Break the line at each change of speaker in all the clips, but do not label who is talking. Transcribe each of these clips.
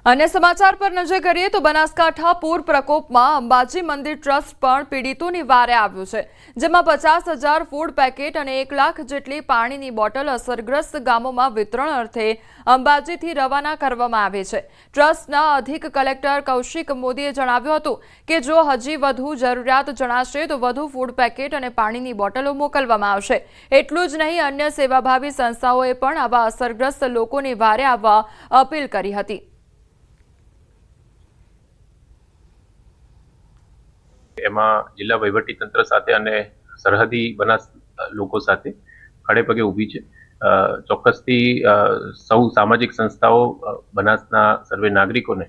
अन्य समाचार पर नजर करिए तो बनासकांठा पूर प्रकोपમાં અંબાજી મંદિર ટ્રસ્ટ પણ પીડિતોની વારે આવ્યું છે, જેમાં 50,000 ફૂડ પેકેટ અને 1 લાખ જેટલી પાણીની બોટલ અસરગ્રસ્ત ગામોમાં વિતરણ અર્થે અંબાજીથી રવાના કરવામાં આવી છે। ટ્રસ્ટના અધિક કલેક્ટર કૌશિક મોદીએ જણાવ્યું હતું કે જો હજી વધુ જરૂરિયાત જણાશે તો વધુ ફૂડ પેકેટ અને પાણીની બોટલો મોકલવામાં આવશે। એટલું જ નહીં, અન્ય સેવાભાવી સંસ્થાઓએ પણ આવા અસરગ્રસ્ત લોકોની વારે આવવા અપીલ કરી હતી।
એમાં જિલ્લા વહીવટી તંત્ર સાથે અને સરહદી બનાસ લોકો સાથે ખડે પગે ઊભી છે। ચોક્કસથી સૌ સામાજિક સંસ્થાઓ બનાસના સર્વે નાગરિકોને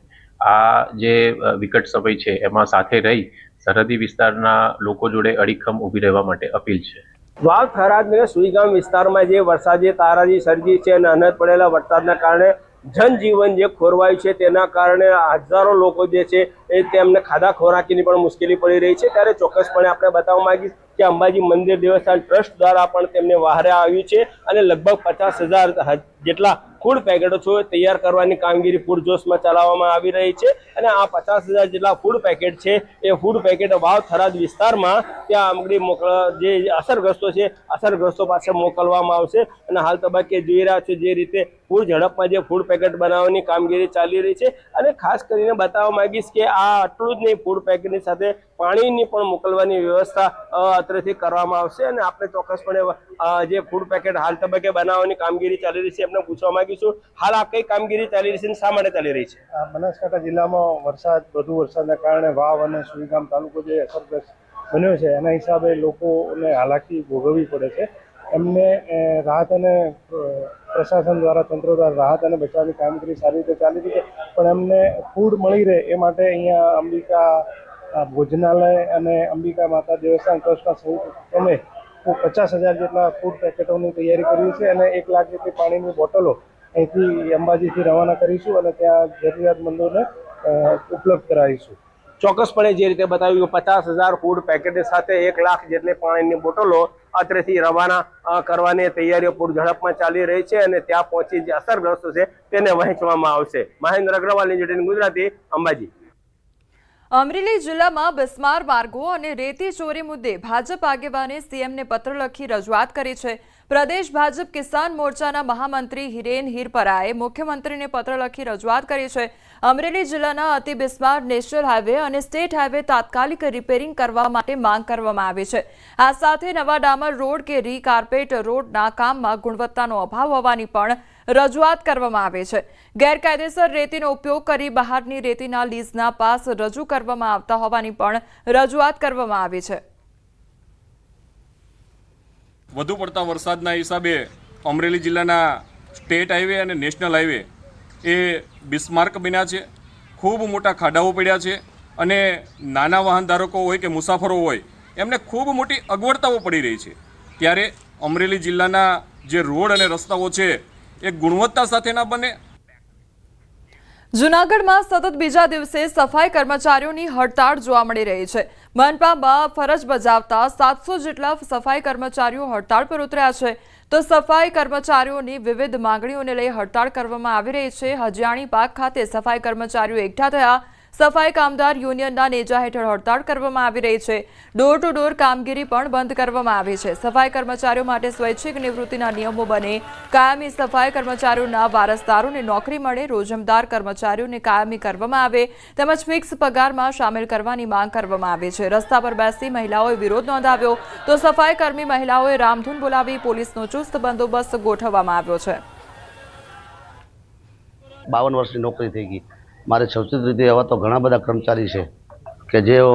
આ જે વિકટ સમય છે એમાં સાથે રહી સરહદી વિસ્તારના લોકો જોડે અડીખમ ઊભી રહેવા માટે અપીલ છે।
વાવ થરાદ અને સુઈગામ વિસ્તારમાં જે વરસાદે તારાજી સર્જી છે અને અનહદ પડેલા વરસાદના કારણે જનજીવન જે ખોરવાયું છે તેના કારણે હજારો લોકો જે છે એ તેમને ખાધા ખોરાકીની પણ મુશ્કેલી પડી રહી છે। ત્યારે ચોક્કસપણે આપણે બતાવવા માંગીશ કે અંબાજી મંદિર દેવસ્થાન ટ્રસ્ટ દ્વારા પણ તેમને વહારે આવ્યું છે અને લગભગ 50,000 જેટલા ફૂડ પેકેટો છે તૈયાર કરવાની કામગીરી પૂરજોશમાં ચલાવવામાં આવી રહી છે અને આ 50,000 જેટલા ફૂડ પેકેટ છે એ ફૂડ પેકેટ વાવ થરાદ વિસ્તારમાં ત્યાં જે અસરગ્રસ્તો છે અસરગ્રસ્તો પાસે મોકલવામાં આવશે। અને હાલ તબક્કે જોઈ રહ્યા છો જે રીતે પૂર ઝડપમાં જે ફૂડ પેકેટ બનાવવાની કામગીરી ચાલી રહી છે અને ખાસ કરીને બતાવવા માંગીશ કે આ આટલું જ નહીં, ફૂડ પેકેટની સાથે પાણીની પણ મોકલવાની વ્યવસ્થા અત્રેથી કરવામાં આવશે। અને આપણે ચોક્કસપણે જે ફૂડ પેકેટ હાલ તબક્કે બનાવવાની કામગીરી ચાલી રહી છે એમને પૂછવા માંગીશું, હાલ આ કઈ કામગીરી ચાલી રહી છે અને શા માટે ચાલી રહી છે?
બનાસકાંઠા જિલ્લામાં વધુ વરસાદના કારણે વાવ અને સુઈગામ તાલુકો જે અસરગ્રસ્ત બન્યો છે એના હિસાબે લોકોને હાલાકી ભોગવવી પડે છે। એમને રાહત અને પ્રશાસન દ્વારા તંત્ર દ્વારા રાહત અને બચાવની કામગીરી સારી રીતે ચાલી રહી છે, પણ એમને ફૂડ મળી રહે એ માટે અહીંયા અંબિકા ભોજનાલય અને અંબિકા માતા દેવસ્થાન ટ્રસ્ટના સંયુક્ત 50,000 જેટલા ફૂડ પેકેટોની તૈયારી કરી છે અને 1 લાખ જેટલી પાણીની બોટલો અહીંથી અંબાજીથી રવાના કરીશું અને ત્યાં જરૂરિયાતમંદોને ઉપલબ્ધ કરાવીશું।
ચોક્કસપણે જે રીતે બતાવ્યું કે 50,000 ફૂડ પેકેટ સાથે 1 લાખ જેટલી પાણીની બોટલો અત્રેથી રવાના કરવાની તૈયારીઓ પૂર ઝડપમાં ચાલી રહી છે અને ત્યાં પહોંચી જે અસરગ્રસ્તો છે તેને વહેંચવામાં આવશે। મહેન્દ્ર અગ્રવાલ, NGTN ગુજરાતી, અંબાજી।
અમરેલી જિલ્લામાં બિસ્માર માર્ગો અને રેતી ચોરી મુદ્દે ભાજપ આગેવાને સીએમને પત્ર લખી રજૂઆત કરી છે। પ્રદેશ ભાજપ કિસાન મોરચાના મહામંત્રી હિરેન હિરપરાએ મુખ્યમંત્રીને પત્ર લખી રજૂઆત કરી છે। અમરેલી જિલ્લાના અતિ બિસ્માર નેશનલ હાઈવે અને સ્ટેટ હાઈવે તાત્કાલિક રિપેરિંગ કરવા માટે માંગ કરવામાં આવી છે। આ સાથે નવા ડામર રોડ કે રીકાર્પેટ રોડના કામમાં ગુણવત્તાનો અભાવ હોવાની પણ રજૂઆત કરવામાં આવે છે। ગેરકાયદેસર રેતીનો ઉપયોગ કરી બહારની રેતીના લીઝના પાસ રજૂ કરવામાં આવતા હોવાની પણ રજૂઆત કરવામાં આવી છે।
વધુ પડતા વરસાદના હિસાબે અમરેલી જિલ્લાના સ્ટેટ હાઈવે અને નેશનલ હાઈવે એ બિસ્માર્ક બન્યા છે। ખૂબ મોટા ખાડાઓ પડ્યા છે અને નાના વાહન ધારકો હોય કે મુસાફરો હોય એમને ખૂબ મોટી અગવડતાઓ પડી રહી છે। ત્યારે અમરેલી જિલ્લાના જે રોડ અને રસ્તાઓ છે એ ગુણવત્તા સાથે ના બને।
જૂનાગઢમાં સતત બીજા દિવસે સફાઈ કર્મચારીઓની હડતાળ જોવા મળી રહી છે। મનપામાં ફરજ બજાવતા 700 જેટલા સફાઈ કર્મચારીઓ હડતાળ પર ઉતર્યા છે, તો સફાઈ કર્મચારીઓની વિવિધ માંગણીઓને લઈ હડતાળ કરવામાં આવી રહી છે। હજીયાણી પાક ખાતે સફાઈ કર્મચારીઓ એકઠા થયા। સફાઈ કામદાર યુનિયનના નેજા હેઠળ હડતાળ કરવામાં આવી રહી છે। ડોર ટુ ડોર કામગીરી પણ બંધ કરવામાં આવી છે। સફાઈ કર્મચારીઓ માટે સ્વૈચ્છિક નિવૃત્તિના નિયમો બને, કાયમી સફાઈ કર્મચારીઓના વારસદારોને નોકરી મળે, રોજમદાર કર્મચારીઓને કાયમી કરવામાં આવે તેમજ ફિક્સ પગારમાં સામેલ કરવાની માંગ કરવામાં આવી છે। રસ્તા પર બેસી મહિલાઓએ વિરોધ નોંધાવ્યો તો સફાઈ કર્મી મહિલાઓએ રામધૂન બોલાવી પોલીસનો ચુસ્ત બંદોબસ્ત ગોઠવવામાં આવ્યો છે।
52 વર્ષની નોકરી થઈ ગઈ મારે। સવચિત રીતે એવા તો ઘણા બધા કર્મચારી છે કે જેઓ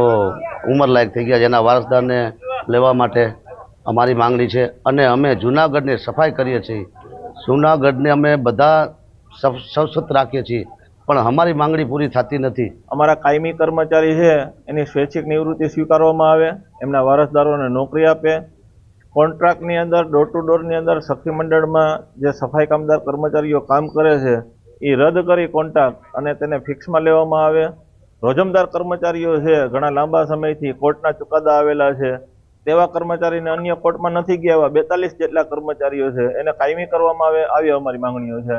ઉંમરલાયક થઈ ગયા, જેના વારસદારને લેવા માટે અમારી માંગણી છે। અને અમે જૂનાગઢની સફાઈ કરીએ છીએ, જૂનાગઢને અમે બધા સવસત રાખીએ છીએ, પણ અમારી માંગણી પૂરી થતી નથી।
અમારા કાયમી કર્મચારી છે એની સ્વૈચ્છિક નિવૃત્તિ સ્વીકારવામાં આવે, એમના વારસદારોને નોકરી આપે। કોન્ટ્રાક્ટની અંદર ડોર ટુ ડોરની અંદર સખી મંડળમાં જે સફાઈ કામદાર કર્મચારીઓ કામ કરે છે એ રદ કરી કોન્ટ્રાક્ટ અને તેને ફિક્સમાં લેવામાં આવે। રોજમદાર કર્મચારીઓ છે ઘણા લાંબા સમયથી કોર્ટના ચુકાદા આવેલા છે તેવા કર્મચારીને અન્ય કોર્ટમાં નથી ગયા એવા 42 જેટલા કર્મચારીઓ છે એને કાયમી કરવામાં આવે, આવી અમારી માંગણીઓ છે।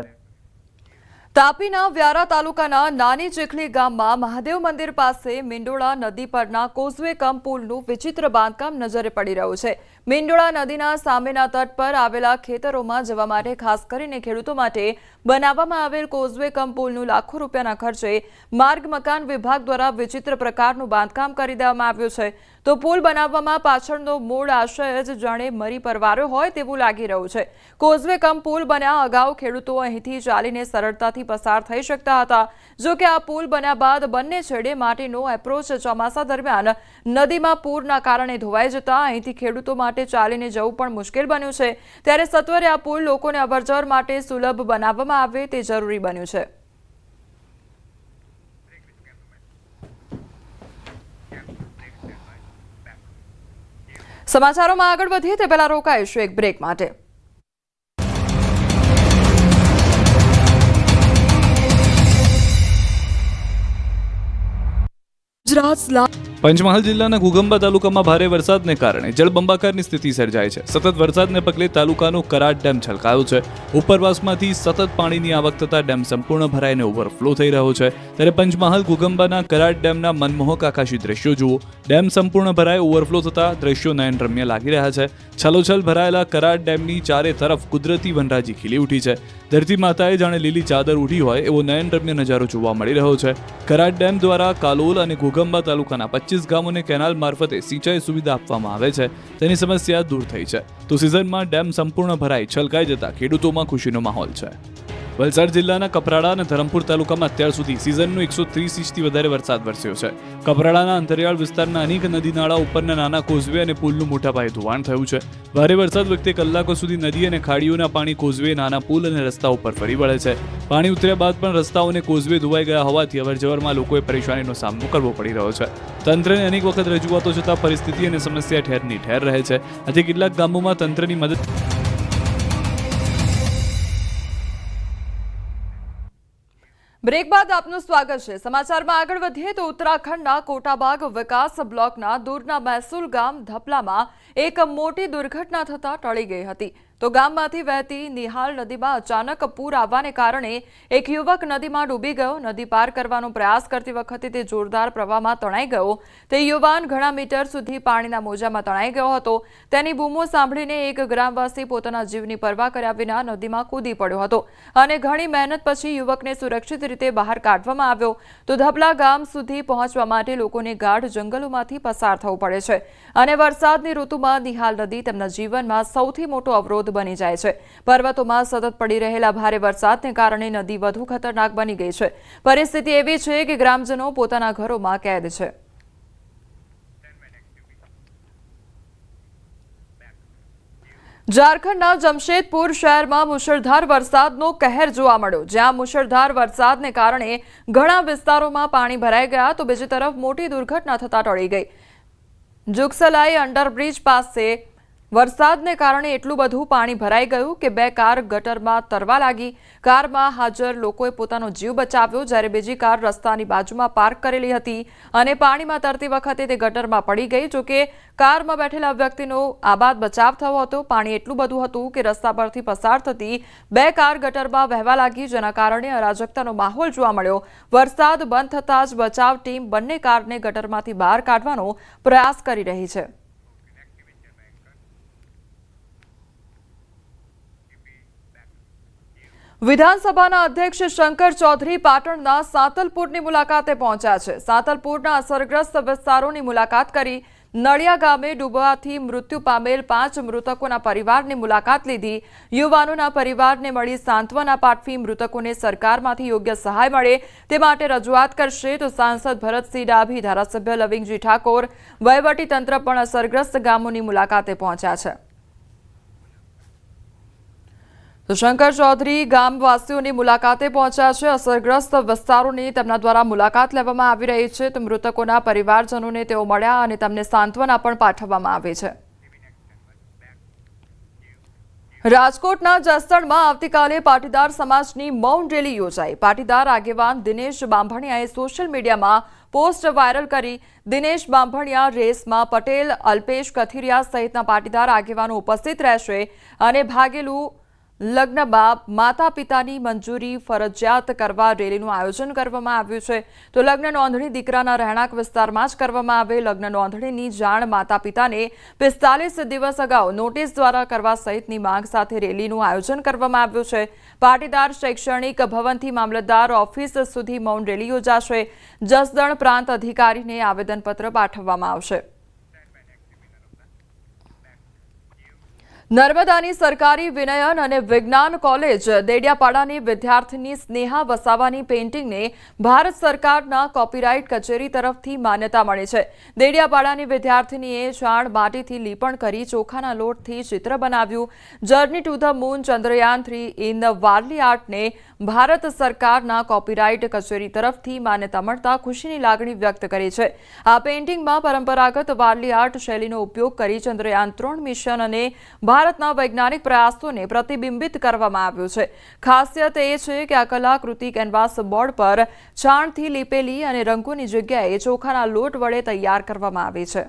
તાપીના વ્યારા તાલુકાના નાની ચીખલી ગામમાં મહાદેવ મંદિર પાસે મીંડોળા નદી પરના કોઝવે કમ પુલનું વિચિત્ર બાંધકામ નજરે પડી રહ્યું છે। મીંડોળા નદીના સામેના તટ પર આવેલા ખેતરોમાં જવા માટે ખાસ કરીને ખેડૂતો માટે બનાવવામાં આવેલ કોઝવે કમ પુલનું લાખો રૂપિયાના ખર્ચે માર્ગ મકાન વિભાગ દ્વારા વિચિત્ર પ્રકારનું બાંધકામ કરી દેવામાં આવ્યું છે। તો પુલ બનાવવામાં પાછળનો મૂળ આશય જ જાણે મરી પરવાર્યો હોય તેવું લાગી રહ્યું છે। કોઝવે કમ પુલ બન્યા અગાઉ ખેડૂતો અહીંથી ચાલીને સરળતાથી પસાર થઈ શકતા હતા। જો કે આ પુલ બન્યા બાદ બંને છેડે માટીનો એપ્રોચ ચોમાસા દરમિયાન નદીમાં પૂરના કારણે ધોવાઈ જતા અહીંથી ખેડૂતો માટે ચાલીને જવું પણ મુશ્કેલ બન્યું છે। ત્યારે સત્વરે આ પુલ લોકોને અવરજવર માટે સુલભ બનાવવામાં આવે તે જરૂરી બન્યું છે। સમાચારોમાં આગળ વધીએ તે પહેલા રોકાઈશું એક બ્રેક માટે।
પંચમહાલ જિલ્લાના ઘુગંબા તાલુકામાં ભારે વરસાદને કારણે જળબંબાકારની સ્થિતિ સર્જાઈ છે। સતત વરસાદને પગલે તાલુકાનો કરાડ ડેમ છલકાયો છે। ઉપરવાસમાંથી સતત પાણીની આવક થતા ડેમ સંપૂર્ણ ભરાઈને ઓવરફ્લો થઈ રહ્યો છે। ત્યારે પંચમહાલ ઘુગંબાના કરાડ ડેમના મનમોહક આકાશી દ્રશ્યો જુઓ। ડેમ સંપૂર્ણ ભરાઈ ઓવરફ્લો થતા દ્રશ્યો નયનરમ્ય લાગી રહ્યા છે। છલોછલ ભરાયેલા કરાડ ડેમની ચારે તરફ કુદરતી વનરાજી ખીલી ઉઠી છે। ધરતી માતાએ જાણે લીલી ચાદર ઉઠી હોય એવો નયનરમ્ય નજારો જોવા મળી રહ્યો છે। કરાડ ડેમ દ્વારા કાલોલ અને ઘુગંબા તાલુકાના 25 ગામોને કેનાલ મારફતે સિંચાઈ સુવિધા આપવામાં આવે છે। તેની સમસ્યા દૂર થઈ છે। તો સિઝનમાં ડેમ સંપૂર્ણ ભરાઈ છલકાઈ જતા ખેડૂતોમાં ખુશીનો માહોલ છે। વલસાડ જિલ્લાના કપરાડા અને ધરમપુર તાલુકામાં અત્યાર સુધી સિઝનનો 130 ઇંચથી વધારે વરસાદ વરસ્યો છે। કપરાડાના અંતરિયાળ વિસ્તારના અનેક નદી નાળા ઉપરના નાના કોઝવે અને પુલનું મોટા પાયે ધોવાણ થયું છે। ભારે વરસાદ વખતે કલાકો સુધી નદી અને ખાડીઓના પાણી કોઝવે, નાના પુલ અને રસ્તા ઉપર ફરી વળે છે। પાણી ઉતર્યા બાદ પણ રસ્તાઓ અને કોઝવે ધોવાઈ ગયા હોવાથી અવરજવરમાં લોકોએ પરેશાનીનો સામનો કરવો પડી રહ્યો છે। તંત્રને અનેક વખત રજૂઆતો છતાં પરિસ્થિતિ અને સમસ્યા ઠેરની ઠેર રહે છે। આથી કેટલાક ગામોમાં તંત્રની મદદ
બ્રેક બાદ આપનું સ્વાગત છે। સમાચારમાં આગળ વધીએ તો ઉત્તરાખંડના કોટાબાગ વિકાસ બ્લોકના દૂરના મહેસૂલ ગામ ધપલામાં એક મોટી દુર્ઘટના થતા ટળી ગઈ હતી। તો ગામમાંથી વહેતી નિહાલ નદીમાં અચાનક પૂર આવવાને કારણે એક યુવક નદીમાં ડૂબી ગયો। નદી પાર કરવાનો પ્રયાસ કરતી વખતે તે જોરદાર પ્રવાહમાં તણાઈ ગયો। તે યુવાન ઘણા મીટર સુધી પાણીના મોજામાં તણાઈ ગયો હતો। તેની બૂમો સાંભળીને એક ગ્રામવાસી પોતાના જીવની પરવા કર્યા વિના નદીમાં કૂદી પડ્યો હતો અને ઘણી મહેનત પછી યુવકને સુરક્ષિત રીતે બહાર કાઢવામાં આવ્યો। તો ધપલા ગામ સુધી પહોંચવા માટે લોકોને ગાઢ જંગલોમાંથી પસાર થવું પડે છે અને વરસાદની ઋતુમાં નિહાલ નદી તેમના જીવનમાં સૌથી મોટો અવરોધ બની જાય છે। પર્વતોમાં સતત પડી રહેલા ભારે વરસાદને કારણે નદી વધુ ખતરનાક બની ગઈ છે। પરિસ્થિતિ એવી છે કે ગ્રામજનો પોતાના ઘરોમાં કેદ છે। ઝારખંડના જમશેદપુર શહેરમાં મુશળધાર વરસાદનો કહેર જોવા મળ્યો। જ્યાં મુશળધાર વરસાદને કારણે ઘણા વિસ્તારોમાં પાણી ભરાઈ ગયા તો બીજી તરફ મોટી દુર્ઘટના થતા ટળી ગઈ। જુગસલાઈ અંડરબ્રિજ પાસે વરસાદને કારણે એટલું બધું પાણી ભરાઈ ગયું કે બે કાર ગટરમાં તરવા લાગી। કારમાં હાજર લોકોએ પોતાનો જીવ બચાવ્યો જ્યારે બીજી કાર રસ્તાની બાજુમાં પાર્ક કરેલી હતી અને પાણીમાં તરતી વખતે તે ગટરમાં પડી ગઈ। જોકે કારમાં બેઠેલા વ્યક્તિનો આબાદ બચાવ થયો હતો। પાણી એટલું બધું હતું કે રસ્તા પરથી પસાર થતી બે કાર ગટરમાં વહેવા લાગી જેના કારણે અરાજકતાનો માહોલ જોવા મળ્યો। વરસાદ બંધ થતાં જ બચાવ ટીમ બંને કારને ગટરમાંથી બહાર કાઢવાનો પ્રયાસ કરી રહી છે। વિધાનસભાના અધ્યક્ષ શંકર ચૌધરી પાટણના સાંતલપુરની મુલાકાતે પહોંચ્યા છે। સાંતલપુરના અસરગ્રસ્ત વિસ્તારોની મુલાકાત કરી નળિયા ગામે ડૂબવાથી મૃત્યુ પામેલ 5 મૃતકોના પરિવારની મુલાકાત લીધી। યુવાનોના પરિવારને મળી સાંત્વના પાઠવી મૃતકોને સરકારમાંથી યોગ્ય સહાય મળે તે માટે રજૂઆત કરશે। તો સાંસદ ભરતસિંહ ડાભી, ધારાસભ્ય લવિંગજી ઠાકોર, વહીવટીતંત્ર પણ અસરગ્રસ્ત ગામોની મુલાકાતે પહોંચ્યા છે। તો શંકર ચૌધરી ગામવાસીઓની મુલાકાતે પહોંચ્યા છે। અસરગ્રસ્ત વિસ્તારોની તેમના દ્વારા મુલાકાત લેવામાં આવી રહી છે। તો મૃતકોના પરિવારજનોને તેઓ મળ્યા અને તેમને સાંત્વના પણ પાઠવવામાં આવી છે। રાજકોટના જસદણમાં આવતીકાલે પાટીદાર સમાજની મૌન રેલી યોજાઈ। પાટીદાર આગેવાન દિનેશ બાંભણિયાએ સોશિયલ મીડિયામાં પોસ્ટ વાયરલ કરી। દિનેશ બાંભણિયા રેસમાં પટેલ, અલ્પેશ કથિરિયા સહિતના પાટીદાર આગેવાનો ઉપસ્થિત રહેશે અને ભાગેલું લગ્ન બાદ માતા પિતાની મંજૂરી ફરજિયાત કરવા રેલીનું આયોજન કરવામાં આવ્યું છે. તો લગ્ન નોંધણી દીકરાના રહેણાંક વિસ્તારમાં જ કરવામાં આવે. લગ્ન નોંધણીની જાણ માતા પિતાને 45 દિવસ અગાઉ નોટિસ દ્વારા કરવા સહિતની માંગ સાથે રેલીનું આયોજન કરવામાં આવ્યું છે. પાટીદાર શૈક્ષણિક ભવનથી મામલતદાર ઓફિસ સુધી મૌન રેલી યોજાશે. જસદણ પ્રાંત અધિકારીને આવેદનપત્ર પાઠવવામાં આવશે. નર્મદાની સરકારી વિનયન અને વિજ્ઞાન કોલેજ દેડિયાપાડાની વિદ્યાર્થીની સ્નેહા વસાવાની પેઇન્ટિંગને ભારત સરકારના કોપીરાઇટ કચેરી તરફથી માન્યતા મળી છે. દેડિયાપાડાની વિદ્યાર્થીનીએ છાણ માટીથી લીપણ કરી ચોખાના લોટથી ચિત્ર બનાવ્યું. Journey to the moon Chandrayaan 3 in Warli આર્ટને ભારત સરકારના કોપીરાઇટ કચેરી તરફથી માન્યતા મળતા ખુશીની લાગણી વ્યક્ત કરી છે. આ પેઇન્ટિંગમાં પરંપરાગત વારલી આર્ટ શૈલીનો ઉપયોગ કરી ચંદ્રયાન 3 મિશન અને ભારતના વૈજ્ઞાનિક પ્રયાસોને પ્રતિબિંબિત કરવામાં આવ્યું છે. ખાસિયત એ છે કે આ કલાકૃતિ કેનવાસ બોર્ડ પર છાણથી લીપેલી અને રંગોની જગ્યાએ ચોખાના લોટ વડે તૈયાર કરવામાં આવી છે.